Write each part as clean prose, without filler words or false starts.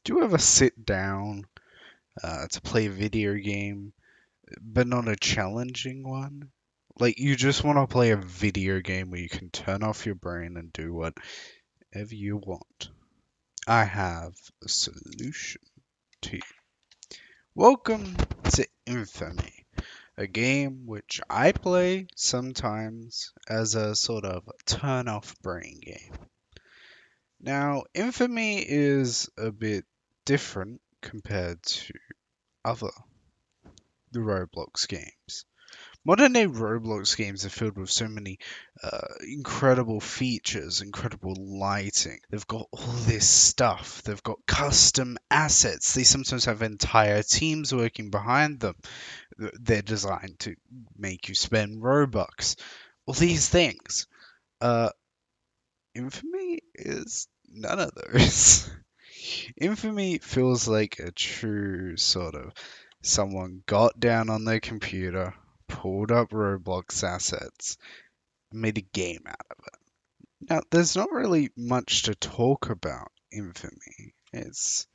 Do you ever sit down to play a video game, but not a challenging one? Like, you just want to play a video game where you can turn off your brain and do whatever you want. I have a solution to you. Welcome to Infamy, a game which I play sometimes as a sort of turn off brain game. Now, Infamy is a bit different compared to other the Roblox games. Modern day Roblox games are filled with so many incredible features, incredible lighting. They've got all this stuff. They've got custom assets. They sometimes have entire teams working behind them. They're designed to make you spend Robux. All these things. Uh, Infamy is none of those. Infamy feels like a true sort of someone got down on their computer, pulled up Roblox assets, and made a game out of it. Now, there's not really much to talk about Infamy. It's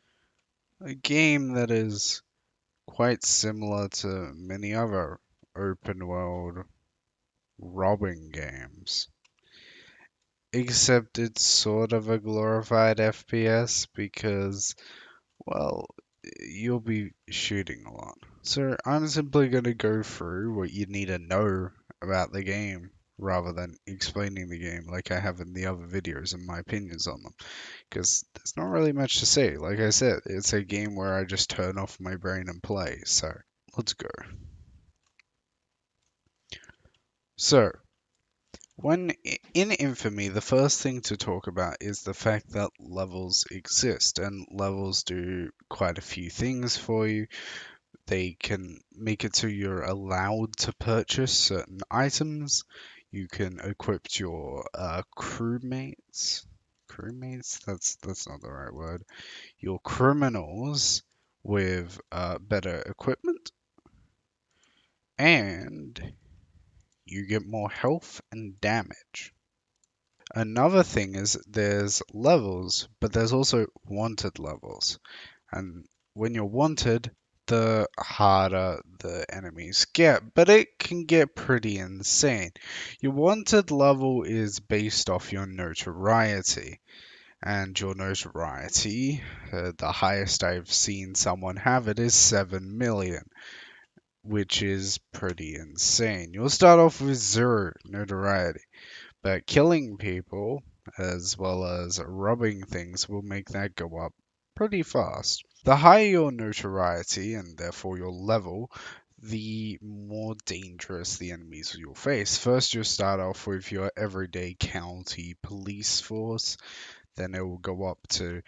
a game that is quite similar to many other open world robbing games. Except it's sort of a glorified FPS because, well, you'll be shooting a lot. So I'm simply going to go through what you need to know about the game rather than explaining the game like I have in the other videos and my opinions on them. Because there's not really much to say. Like I said, it's a game where I just turn off my brain and play. So let's go. So, in Infamy, the first thing to talk about is the fact that levels exist, and levels do quite a few things for you. They can make it so you're allowed to purchase certain items. You can equip your crewmates. Crewmates? That's not the right word. Your criminals with better equipment, and you get more health and damage. Another thing is there's levels, but there's also wanted levels. And when you're wanted, the harder the enemies get, but it can get pretty insane. Your wanted level is based off your notoriety, and your notoriety, the highest I've seen someone have it is 7 million, which is pretty insane. You'll start off with 0 notoriety, but killing people as well as robbing things will make that go up pretty fast. The higher your notoriety and therefore your level, the more dangerous the enemies you'll face. First, you'll start off with your everyday county police force, then it will go up to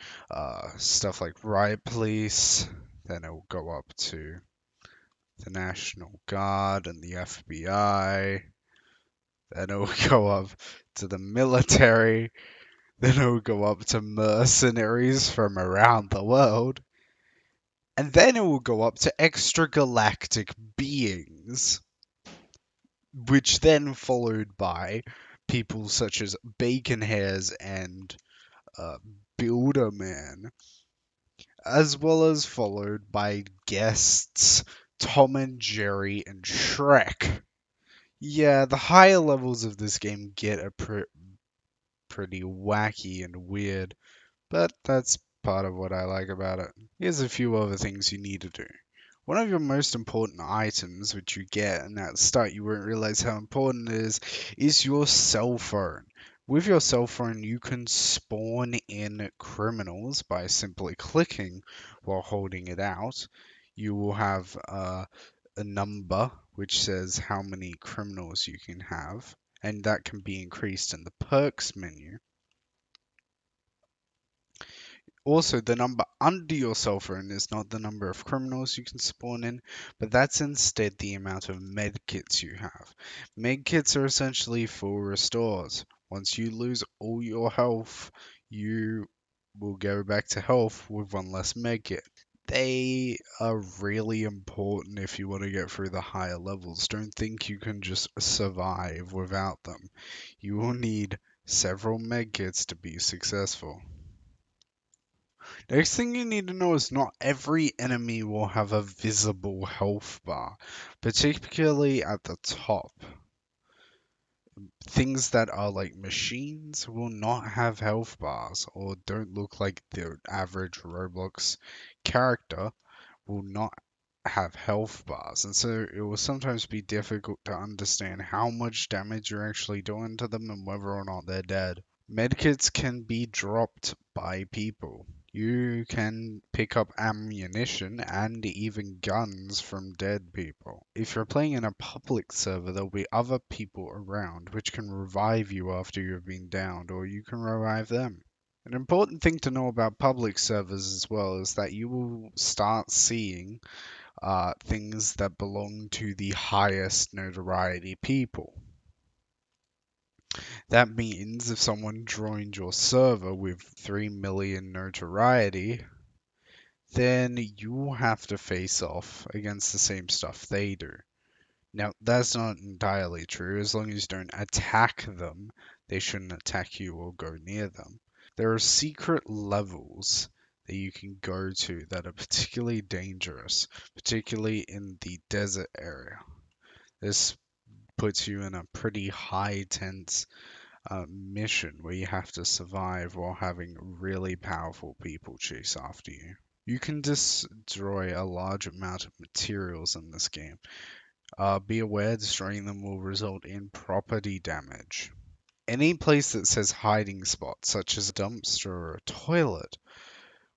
stuff like riot police, then it will go up to the National Guard and the FBI, then it will go up to the military, then it will go up to mercenaries from around the world, and then it will go up to extragalactic beings, which then followed by people such as Bacon Hairs and uh, Builderman, as well as followed by guests Tom and Jerry and Shrek. Yeah, the higher levels of this game get a pretty wacky and weird, but that's part of what I like about it. Here's a few other things you need to do. One of your most important items, which you get, and at the start you won't realize how important it is your cell phone. With your cell phone, you can spawn in criminals by simply clicking while holding it out. You will have a number which says how many criminals you can have, and that can be increased in the perks menu. Also, the number under your cell phone is not the number of criminals you can spawn in, but that's instead the amount of medkits you have. Medkits are essentially full restores. Once you lose all your health, you will go back to health with one less medkit. They are really important if you want to get through the higher levels. Don't think you can just survive without them. You will need several medkits to be successful. Next thing you need to know is not every enemy will have a visible health bar, particularly at the top. Things that are like machines will not have health bars or don't look like the average Roblox character will not have health bars, and so it will sometimes be difficult to understand how much damage you're actually doing to them and whether or not they're dead. Medkits can be dropped by people. You can pick up ammunition and even guns from dead people. If you're playing in a public server, there'll be other people around which can revive you after you've been downed, or you can revive them. An important thing to know about public servers as well is that you will start seeing things that belong to the highest notoriety people. That means if someone joined your server with 3 million notoriety, then you have to face off against the same stuff they do. Now, that's not entirely true. As long as you don't attack them, they shouldn't attack you or go near them. There are secret levels that you can go to that are particularly dangerous, particularly in the desert area. This puts you in a pretty high tense mission where you have to survive while having really powerful people chase after you. You can destroy a large amount of materials in this game. Be aware destroying them will result in property damage. Any place that says hiding spot, such as a dumpster or a toilet,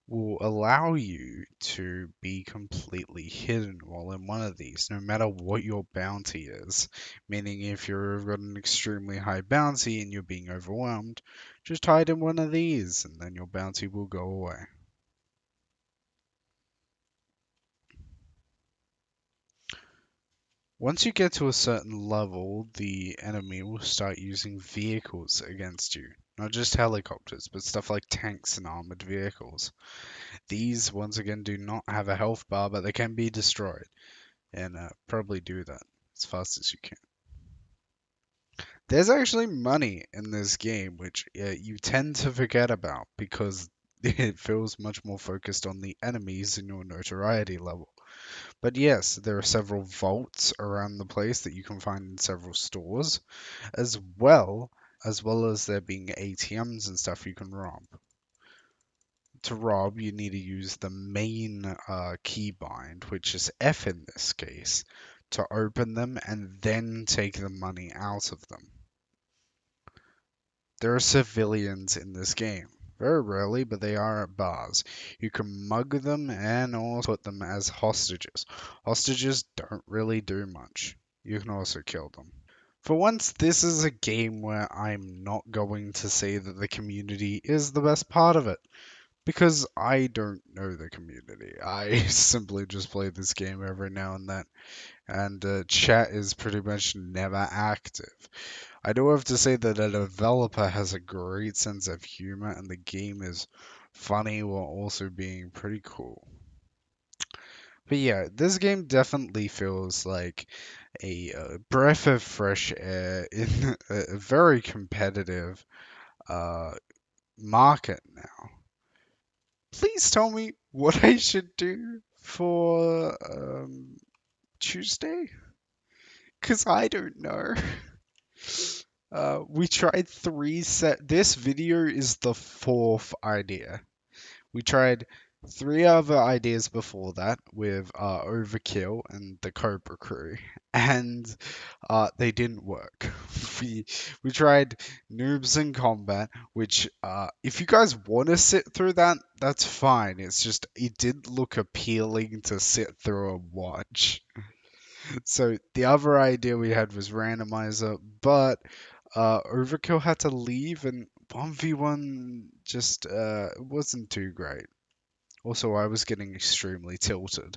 will allow you to be completely hidden while in one of these, no matter what your bounty is. Meaning, if you've got an extremely high bounty and you're being overwhelmed, just hide in one of these, and then your bounty will go away. Once you get to a certain level, the enemy will start using vehicles against you. Not just helicopters, but stuff like tanks and armored vehicles. These, once again, do not have a health bar, but they can be destroyed. And probably do that as fast as you can. There's actually money in this game, which you tend to forget about because it feels much more focused on the enemies and your notoriety level. But yes, there are several vaults around the place that you can find in several stores, as well as there being ATMs and stuff you can rob. To rob, you need to use the main keybind, which is F in this case, to open them and then take the money out of them. There are civilians in this game. Very rarely, but they are at bars. You can mug them and also put them as hostages. Hostages don't really do much. You can also kill them. For once, this is a game where I'm not going to say that the community is the best part of it. Because I don't know the community. I simply just play this game every now and then. And chat is pretty much never active. I do have to say that a developer has a great sense of humor and the game is funny while also being pretty cool. But yeah, this game definitely feels like a breath of fresh air in a very competitive uh, market now. Please tell me what I should do for Tuesday? Because I don't know. We tried three set. This video is the fourth idea. We tried three other ideas before that with Overkill and the Cobra Crew, and they didn't work. We we tried Noobs in Combat, which if you guys want to sit through that, that's fine. It's just it didn't look appealing to sit through and watch. So the other idea we had was randomizer, but Overkill had to leave, and 1v1 just wasn't too great. Also, I was getting extremely tilted.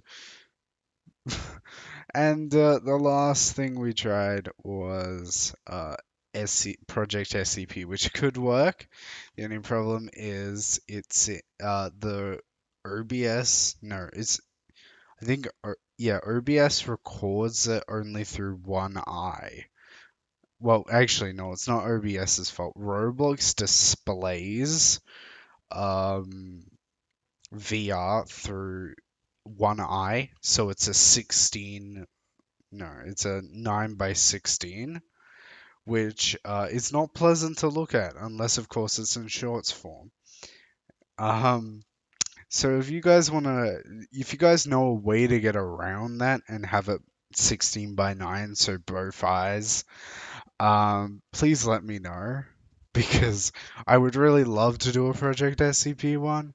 And the last thing we tried was Project SCP, which could work. The only problem is it's the OBS. No, it's I think yeah, OBS records it only through one eye. Well, actually, no, it's not OBS's fault. Roblox displays um VR through one eye, so it's a 16, no, it's a 9 by 16, which is not pleasant to look at unless, of course, it's in shorts form. Um, so if you guys know a way to get around that and have it 16 by 9, so both eyes, please let me know because I would really love to do a Project SCP one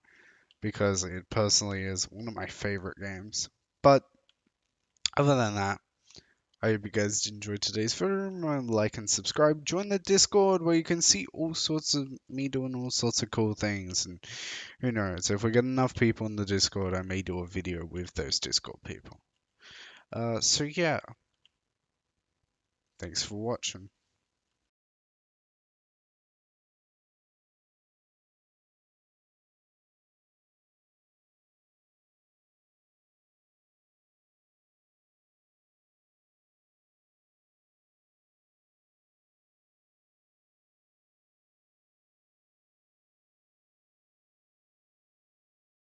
because it personally is one of my favorite games. But other than that, I hope you guys enjoyed today's video. Remember to like and subscribe. Join the Discord where you can see all sorts of me doing all sorts of cool things. And who knows, if we get enough people in the Discord, I may do a video with those Discord people. So yeah, thanks for watching.